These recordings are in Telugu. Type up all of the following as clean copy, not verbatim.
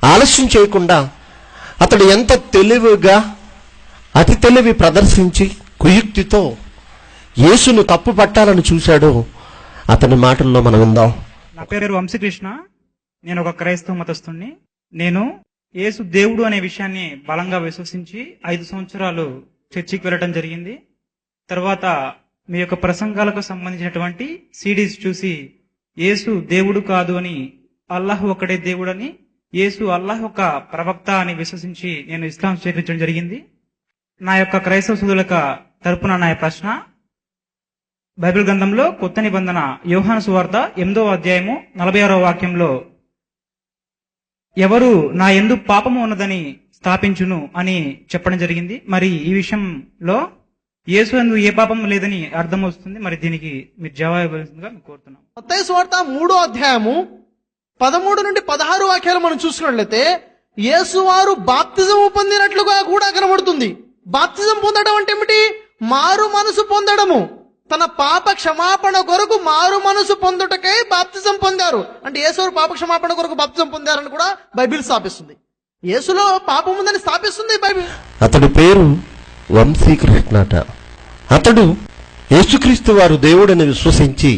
ఆలస్యం చేయకుండా అతడు ఎంత తెలివిగా అతి తెలివి ప్రదర్శించి కుయుక్తితో యేసును తప్పు పట్టాలని చూశాడో అతని మాటల్లో మనం విందాం. నా పేరు వంశీకృష్ణ. నేను ఒక క్రైస్తవ మతస్థుణ్ణి. నేను యేసు దేవుడు అనే విషయాన్ని బలంగా విశ్వసించి 5 సంవత్సరాలు చర్చికి వెళ్ళడం జరిగింది. తర్వాత మీ యొక్క ప్రసంగాలకు సంబంధించినటువంటి సిడీస్ చూసి యేసు దేవుడు కాదు అని, అల్లాహ్ ఒకడే దేవుడు అని, యేసు అల్లాహ్ ఒక ప్రవక్త అని విశ్వసించి నేను ఇస్లాం స్వీకరించడం జరిగింది. నా యొక్క క్రైస్తవ సోదరుల తరపున నా ప్రశ్న, బైబిల్ గ్రంథంలో కొత్త నిబంధన యోహాను సువార్త 8వ అధ్యాయము 46వ వాక్యంలో ఎవరు నా యందు పాపము ఉన్నదని స్థాపించును అని చెప్పడం జరిగింది. మరి ఈ విషయంలో యేసు యందు ఏ పాపం లేదని అర్థం వస్తుంది. మరి దీనికి మీరు జవాబు ఇవ్వాల్సిందిగా కోరుతున్నాం. మత్తయి సువార్త 3వ అధ్యాయము 13 నుండి 16 వాక్యాలు మనం చూసుకున్నట్లయితే యేసు వారు బాప్తిజం పొందినట్లుగా కూడా కనబడుతుంది. బాప్తిజం పొందడం అంటే ఏమిటి? మారు మనసు పొందడము. తన పాప క్షమాపణ కొరకు మారు మనసు పొందుటకై బాప్తిజం పొందారు. అంటే యేసు పాప క్షమాపణ కొరకు బాప్తిజం పొందారని కూడా బైబిల్ స్థాపిస్తుంది. యేసులో పాపం ఉందని స్థాపిస్తుంది బైబిల్. అతడి పేరు వంశీకృష్ణట. అతడు యేసుక్రీస్తు వారు దేవుడని విశ్వసించి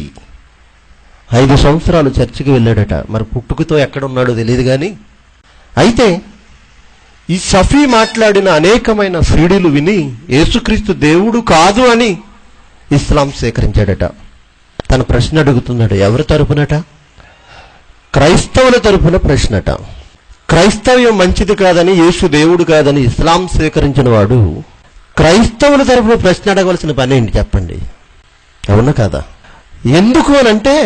5 సంవత్సరాలు చర్చికి వెళ్ళాడట. మరి పుట్టుకతో ఎక్కడున్నాడో తెలియదు కానీ, అయితే ఈ సఫీ మాట్లాడిన అనేకమైన సీడీలు విని యేసుక్రీస్తు దేవుడు కాదు అని ఇస్లాం స్వీకరించాడట. తన ప్రశ్న అడుగుతున్నాడు. ఎవరి తరపునట? క్రైస్తవుల తరపున ప్రశ్నట. క్రైస్తవ్యం మంచిది కాదని, యేసు దేవుడు కాదని ఇస్లాం స్వీకరించిన వాడు క్రైస్తవుల తరపున ప్రశ్న అడగవలసిన పని ఏంటి చెప్పండి? అవునా కాదా? ఎందుకు అనంటే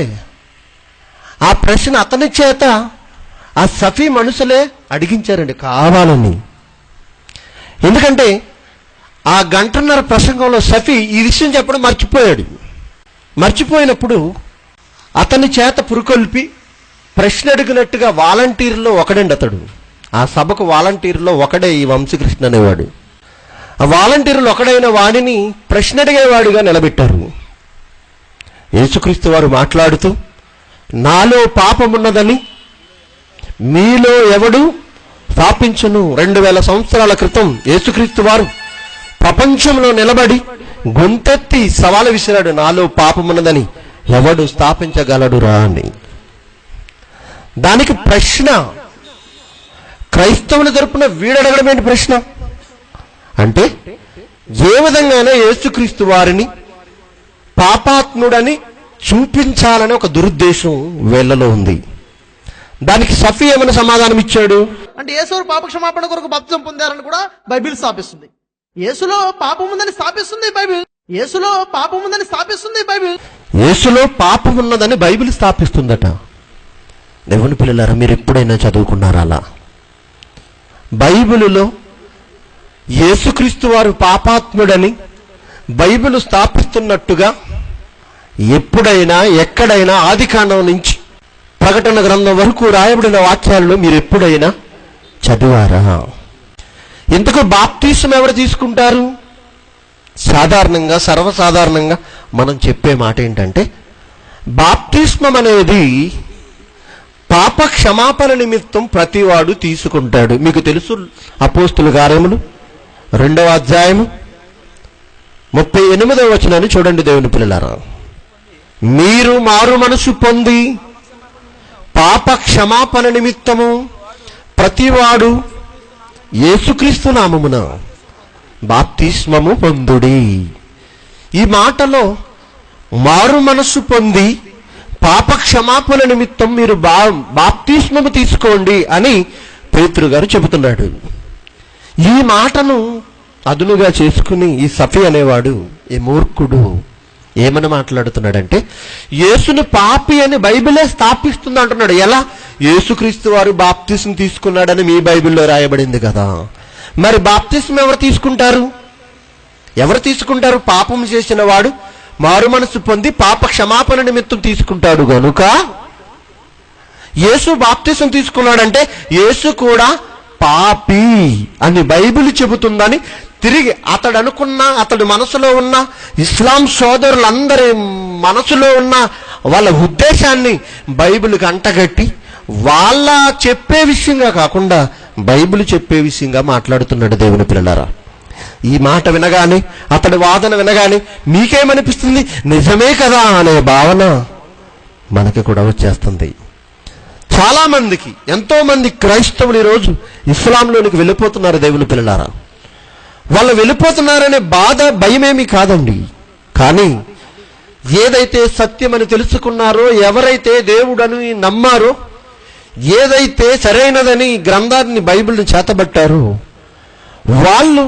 ఆ ప్రశ్న అతని చేత ఆ సఫీ మనుషులే అడిగించారండి కావాలని. ఎందుకంటే ఆ 1.5 గంట ప్రసంగంలో సఫీ ఈ విషయం చెప్పడం మర్చిపోయాడు. మర్చిపోయినప్పుడు అతని చేత పురుకొల్పి ప్రశ్న అడిగినట్టుగా వాలంటీర్లో ఒకడండి అతడు. ఆ సభకు వాలంటీర్లో ఒకడే ఈ వంశీకృష్ణ అనేవాడు. ఆ వాలంటీర్లు ఒకడైన వాడిని ప్రశ్న అడిగేవాడిగా నిలబెట్టారు. యేసుక్రీస్తు వారు మాట్లాడుతూ, నాలో పాపమున్నదని మీలో ఎవడు స్థాపించును? 2000 సంవత్సరాల క్రితం యేసుక్రీస్తు వారు ప్రపంచంలో నిలబడి గొంతెత్తి సవాలు విసిరాడు, నాలో పాపమున్నదని ఎవడు స్థాపించగలడురా అని. దానికి ప్రశ్న క్రైస్తవుల తరపున వీడడగడం ఏంటి ప్రశ్న అంటే, ఏ విధంగానే యేసుక్రీస్తు వారిని పాపాత్ముడని చూపించాలని ఒక దురుద్దేశం వీళ్ళలో ఉంది. దానికి సఫీ ఏమైనా సమాధానం ఇచ్చాడు అంటే యేసు పాప క్షమాపణ కొరకు బాప్తిజం పొందారని కూడా బైబిల్ స్థాపిస్తుంది. యేసులో పాపం ఉందని స్థాపిస్తుంది బైబిల్. యేసులో పాపం ఉందని స్థాపిస్తుంది బైబిల్. యేసులో పాపం ఉన్నదని బైబిల్ స్థాపిస్తుందట. దేవుని పిల్లలారా, మీరు ఎప్పుడైనా చదువుకున్నారా అలా? బైబిలులో యేసుక్రీస్తు వారు పాపాత్ముడని బైబిల్ స్థాపిస్తున్నట్టుగా ఎప్పుడైనా ఎక్కడైనా ఆదికాండం నుంచి ప్రకటన గ్రంథం వరకు రాయబడిన వాక్యాలను మీరు ఎప్పుడైనా చదివారా? ఇంతకు బాప్తిస్మం ఎవరు తీసుకుంటారు? సాధారణంగా సర్వసాధారణంగా మనం చెప్పే మాట ఏంటంటే, బాప్తిస్మం అనేది పాప క్షమాపణ నిమిత్తం ప్రతివాడు తీసుకుంటాడు. మీకు తెలుసు, అపోస్తుల కార్యములు 2వ అధ్యాయము 38వ వచనాన్ని చూడండి దేవుని పిల్లలారా. మీరు మారు మనసు పొంది పాప క్షమాపణ నిమిత్తము ప్రతివాడు యేసుక్రీస్తు నామమున బాప్తిస్మము పొందుడి. ఈ మాటలో మారు మనసు పొంది పాప క్షమాపణ నిమిత్తం మీరు బాప్తిస్మము తీసుకోండి అని పేతురు గారు చెబుతున్నాడు. ఈ మాటను అదునుగా చేసుకుని ఈ సఫీ అనేవాడు, ఈ మూర్ఖుడు ఏమని మాట్లాడుతున్నాడంటే, యేసును పాపి అని బైబిలే స్థాపిస్తుంది అంటున్నాడు. ఎలా? యేసుక్రీస్తు వారు బాప్తిస్మం తీసుకున్నాడని మీ బైబిల్లో రాయబడింది కదా. మరి బాప్తిస్మం ఎవరు తీసుకుంటారు? ఎవరు తీసుకుంటారు? పాపం చేసిన వాడు మారు మనసు పొంది పాప క్షమాపణ నిమిత్తం తీసుకుంటాడు గనుక యేసు బాప్తిస్మం తీసుకున్నాడంటే యేసు కూడా పాపి అని బైబిల్ చెబుతుందని తిరిగి అతడి మనసులో ఉన్న ఇస్లాం సోదరులందరి మనసులో ఉన్న వాళ్ళ ఉద్దేశాన్ని బైబిల్కి అంటగట్టి వాళ్ళ చెప్పే విషయంగా కాకుండా బైబిల్ చెప్పే విషయంగా మాట్లాడుతున్నాడు దేవుని పిల్లలారా. ఈ మాట వినగానే, అతడి వాదన వినగానే మీకేమనిపిస్తుంది? నిజమే కదా అనే భావన మనకి కూడా వచ్చేస్తుంది. చాలా మందికి, ఎంతో మంది క్రైస్తవులు ఈరోజు ఇస్లాంలోనికి వెళ్ళిపోతున్నారు దేవుని పిల్లలారా. వాళ్ళు వెళ్ళిపోతున్నారనే బాధ, భయమేమీ కాదండి. కానీ ఏదైతే సత్యమని తెలుసుకున్నారో, ఎవరైతే దేవుడని నమ్మారో, ఏదైతే సరైనదని గ్రంథాన్ని, బైబిల్ని చేతబట్టారో, వాళ్ళు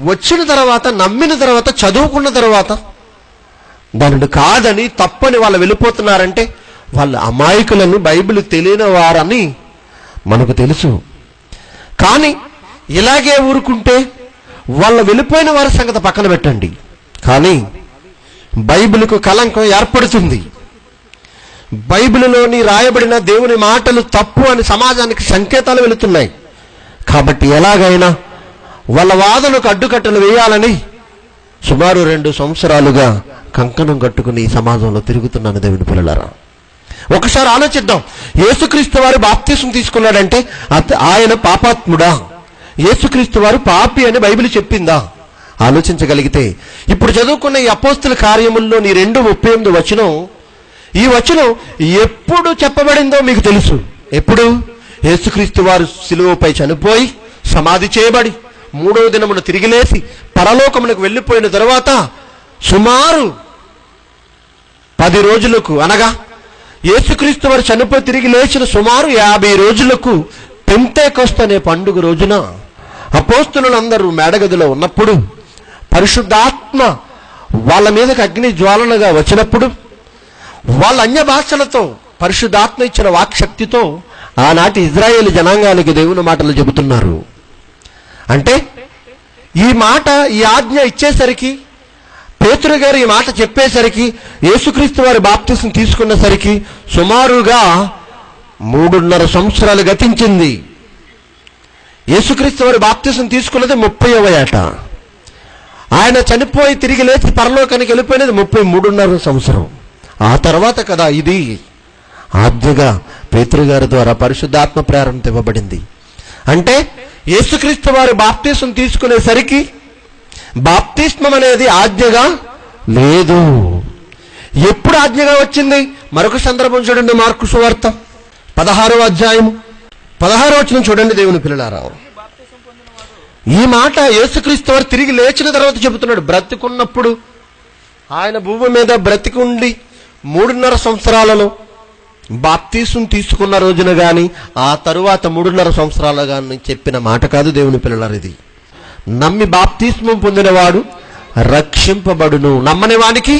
వచ్చిన తర్వాత, నమ్మిన తర్వాత, చదువుకున్న తర్వాత దానిని కాదని, తప్పని వాళ్ళు వెళ్ళిపోతున్నారంటే వాళ్ళ అమాయకులను, బైబిల్ తెలియని వారని మనకు తెలుసు. కానీ ఇలాగే ఊరుకుంటే వాళ్ళ వెళ్ళిపోయిన వారి సంగతి పక్కన పెట్టండి, కానీ బైబిల్కు కలంకం ఏర్పడుతుంది. బైబిల్లోని రాయబడిన దేవుని మాటలు తప్పు అని సమాజానికి సంకేతాలు వెళుతున్నాయి. కాబట్టి ఎలాగైనా వాళ్ళ వాదనకు అడ్డుకట్టలు వేయాలని సుమారు 2 సంవత్సరాలుగా కంకణం కట్టుకుని ఈ సమాజంలో తిరుగుతున్నాను దేవుని పిల్లలారా. ఒకసారి ఆలోచిద్దాం. యేసుక్రీస్తు వారు బాప్తిసం తీసుకున్నాడంటే ఆయన పాపాత్ముడా? యేసుక్రీస్తు వారు పాపి అని బైబిల్ చెప్పిందా? ఆలోచించగలిగితే ఇప్పుడు చదువుకున్న ఈ అపోస్తుల కార్యముల్లోని 2:38 వచనం, ఈ వచనం ఎప్పుడు చెప్పబడిందో మీకు తెలుసు. ఎప్పుడు? యేసుక్రీస్తు వారు సిలువపై చనిపోయి సమాధి చేయబడి 3వ దినమున తిరిగి లేచి పరలోకమునకు వెళ్ళిపోయిన తరువాత సుమారు 10 రోజులకు, అనగా యేసుక్రీస్తు వారు చనిపోయి తిరిగి లేచిన సుమారు 50 రోజులకు పెంతెకొస్తు అనే పండుగ రోజున అపోస్తలులందరూ మేడగదిలో ఉన్నప్పుడు పరిశుద్ధాత్మ వాళ్ళ మీదకి అగ్ని జ్వాలనగా వచ్చినప్పుడు వాళ్ళ అన్య భాషలతో పరిశుద్ధాత్మ ఇచ్చిన వాక్శక్తితో ఆనాటి ఇజ్రాయేలు జనాంగానికి దేవుని మాటలు చెబుతున్నారు. అంటే ఈ మాట, ఈ ఆజ్ఞ ఇచ్చేసరికి, పేతురు గారు ఈ మాట చెప్పేసరికి, యేసుక్రీస్తు వారి బాప్తిసం తీసుకున్నసరికి సుమారుగా 3.5 సంవత్సరాలు గతించింది. యేసుక్రీస్తు వారి బాప్తిసం తీసుకున్నది 30వ ఏట. ఆయన చనిపోయి తిరిగి లేచి పరలోకానికి వెళ్ళిపోయినది 33.5 సంవత్సరం. ఆ తర్వాత కదా ఇది ఆజ్ఞగా పేతురు గారి ద్వారా పరిశుద్ధాత్మ ప్రేరణతో ఇవ్వబడింది. అంటే యేసుక్రీస్తు వారి బాప్తిసం తీసుకునేసరికి బాప్తిస్మం అనేది ఆజ్ఞగా లేదు. ఎప్పుడు ఆజ్ఞగా వచ్చింది? మరొక సందర్భం చూడండి. మార్కు సువార్త 16వ అధ్యాయం 16వ వచనం చూడండి దేవుని పిల్లలారా. ఈ మాట యేసుక్రీస్తు వారు తిరిగి లేచిన తర్వాత చెబుతున్నాడు. బ్రతికున్నప్పుడు, ఆయన భూమి మీద బ్రతికుండి 3.5 సంవత్సరాలలో బాప్తిసం తీసుకున్న రోజున గాని, ఆ తరువాత 3.5 సంవత్సరాలు గాని చెప్పిన మాట కాదు దేవుని పిల్లలారా. ఇది నమ్మి బాప్తిస్మం పొందినవాడు రక్షింపబడును, నమ్మని వానికి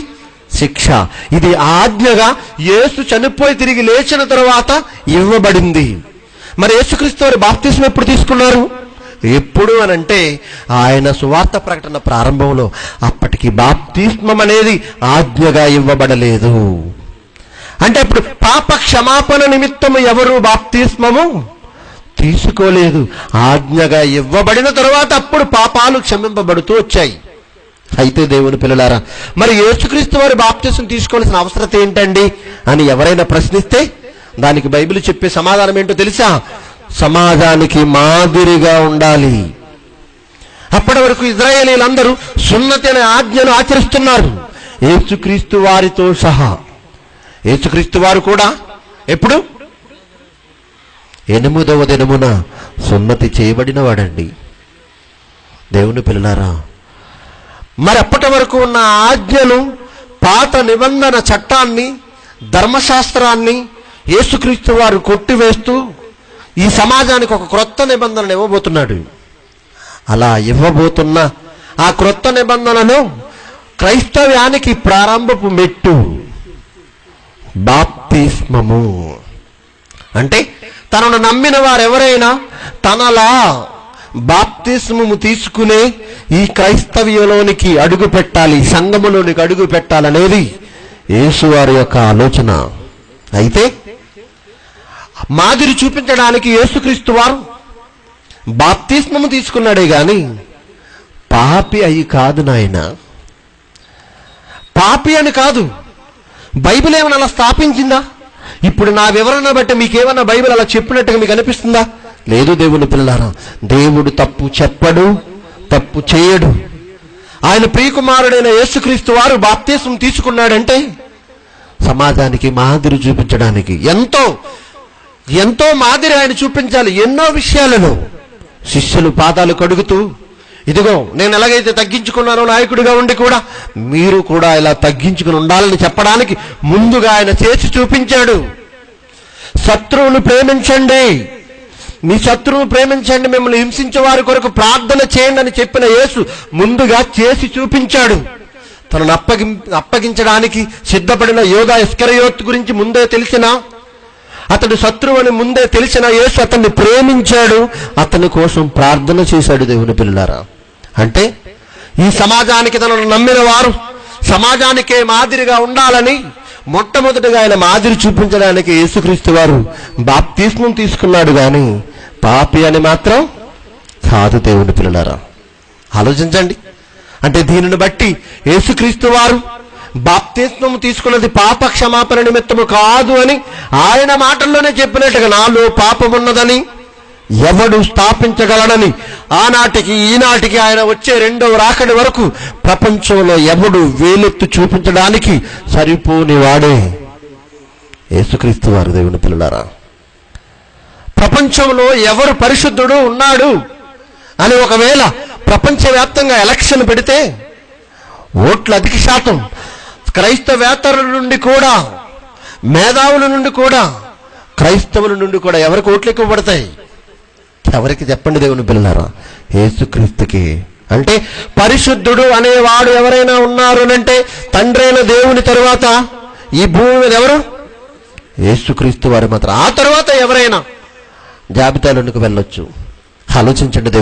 శిక్ష. ఇది ఆజ్ఞగా యేసు చనిపోయి తిరిగి లేచిన తరువాత ఇవ్వబడింది. మరి యేసుక్రీస్తు వారు బాప్తిస్మం ఎప్పుడు తీసుకున్నారు? ఎప్పుడు అనంటే ఆయన సువార్త ప్రకటన ప్రారంభంలో. అప్పటికి బాప్తిస్మం అనేది ఆజ్ఞగా ఇవ్వబడలేదు. అంటే ఇప్పుడు పాప క్షమాపణ నిమిత్తము ఎవరు బాప్తిస్మము తీసుకోలేదు. ఆజ్ఞగా ఇవ్వబడిన తరువాత అప్పుడు పాపాలు క్షమింపబడుతూ వచ్చాయి. అయితే దేవుని పిల్లలారా, మరి యేసుక్రీస్తు వారి బాప్తిసం తీసుకోవాల్సిన అవసరం ఏంటండి అని ఎవరైనా ప్రశ్నిస్తే దానికి బైబిల్ చెప్పే సమాధానం ఏంటో తెలుసా? సమాజానికి మాదిరిగా ఉండాలి. అప్పటి వరకు ఇజ్రాయేలీలందరూ సున్నతి అనే ఆజ్ఞను ఆచరిస్తున్నారు, యేసుక్రీస్తు వారితో సహా. యేసుక్రీస్తు వారు కూడా ఎప్పుడు? 8వ దినమున సున్నతి చేయబడిన వాడండి దేవుని పిల్లలారా. మరి అప్పటి వరకు ఉన్న ఆజ్ఞను, పాత నిబంధన చట్టాన్ని, ధర్మశాస్త్రాన్ని యేసుక్రీస్తు వారు కొట్టివేస్తూ ఈ సమాజానికి ఒక క్రొత్త నిబంధనను ఇవ్వబోతున్నాడు. అలా ఇవ్వబోతున్న ఆ క్రొత్త నిబంధనను క్రైస్తవ్యానికి ప్రారంభపు మెట్టు బాప్తిస్మము. అంటే తనను నమ్మిన వారెవరైనా తనలా బాప్తిస్మము తీసుకునే ఈ క్రైస్తవ్యంలోనికి అడుగు పెట్టాలి, సంఘములోనికి అడుగు పెట్టాలనేది యేసువారి యొక్క ఆలోచన. అయితే మాదిరి చూపించడానికి యేసుక్రీస్తు వారు బాప్తిస్మము తీసుకున్నాడే గాని పాపి అయి కాదు నాయన. పాపి అని కాదు. బైబిల్ ఏమైనా అలా స్థాపించిందా? ఇప్పుడు నా వివరణ బట్టి మీకేమన్నా బైబిల్ అలా చెప్పినట్టుగా మీకు అనిపిస్తుందా? లేదు దేవుని పిల్లారా, దేవుడు తప్పు చెప్పడు, తప్పు చేయడు. ఆయన ప్రియకుమారుడైన యేసుక్రీస్తు వారు బాప్తిస్మం తీసుకున్నాడంటే సమాజానికి మాదిరి చూపించడానికి. ఎంతో ఎంతో మాదిరి ఆయన చూపించాలి. ఎన్నో విషయాలను శిష్యులు పాదాలు కడుగుతూ, ఇదిగో నేను ఎలాగైతే తగ్గించుకున్నానో నాయకుడిగా ఉండి కూడా మీరు కూడా ఇలా తగ్గించుకుని ఉండాలని చెప్పడానికి ముందుగా ఆయన చేసి చూపించాడు. శత్రువును ప్రేమించండి, మీ శత్రువును ప్రేమించండి, మిమ్మల్ని హింసించే వారి కొరకు ప్రార్థన చేయండి అని చెప్పిన యేసు ముందుగా చేసి చూపించాడు. తనను అప్పగించడానికి సిద్ధపడిన యోధా ఇస్కరియోతు గురించి ముందే తెలిసిన, అతడు శత్రువు అని ముందే తెలిసిన యేసు అతన్ని ప్రేమించాడు, అతని కోసం ప్రార్థన చేశాడు. దేవుని పిల్లారా, అంటే ఈ సమాజానికి తనను నమ్మిన వారు సమాజానికే మాదిరిగా ఉండాలని మొట్టమొదటిగా ఆయన మాదిరి చూపించడానికి యేసుక్రీస్తు వారు బాప్తిస్మం తీసుకున్నాడు, కానీ పాపి అని మాత్రం కాదు. దేవుని పిల్లారా, ఆలోచించండి. అంటే దీనిని బట్టి యేసుక్రీస్తు వారు బాప్తిస్మం తీసుకున్నది పాప క్షమాపణ నిమిత్తము కాదు అని ఆయన మాటల్లోనే చెప్పినట్టుగా, నాలో పాపమున్నదని ఎవడు స్థాపించగలడని ఆనాటికి ఈనాటికి ఆయన వచ్చే రెండవ రాకడి వరకు ప్రపంచంలో ఎవడు వేలెత్తు చూపించడానికి సరిపోని వాడే యేసుక్రీస్తు వారు. దేవుని పిల్లారా, ప్రపంచంలో ఎవరు పరిశుద్ధుడు ఉన్నాడు అని ఒకవేళ ప్రపంచవ్యాప్తంగా ఎలక్షన్ పెడితే ఓట్ల అధిక శాతం క్రైస్తవేతరుల నుండి కూడా, మేధావుల నుండి కూడా, క్రైస్తవుల నుండి కూడా ఎవరికి ఓట్లు ఎక్కువ పడతాయి? ఎవరికి చెప్పండి దేవుని పిల్లారా? యేసుక్రీస్తుకి. అంటే పరిశుద్ధుడు అనేవాడు ఎవరైనా ఉన్నారు అంటే తండ్రైన దేవుని తరువాత ఈ భూమి మీద ఎవరు? యేసుక్రీస్తు వారు మాత్రం. ఆ తర్వాత ఎవరైనా జాబితాలోనికి వెళ్ళొచ్చు. ఆలోచించండి దేవుని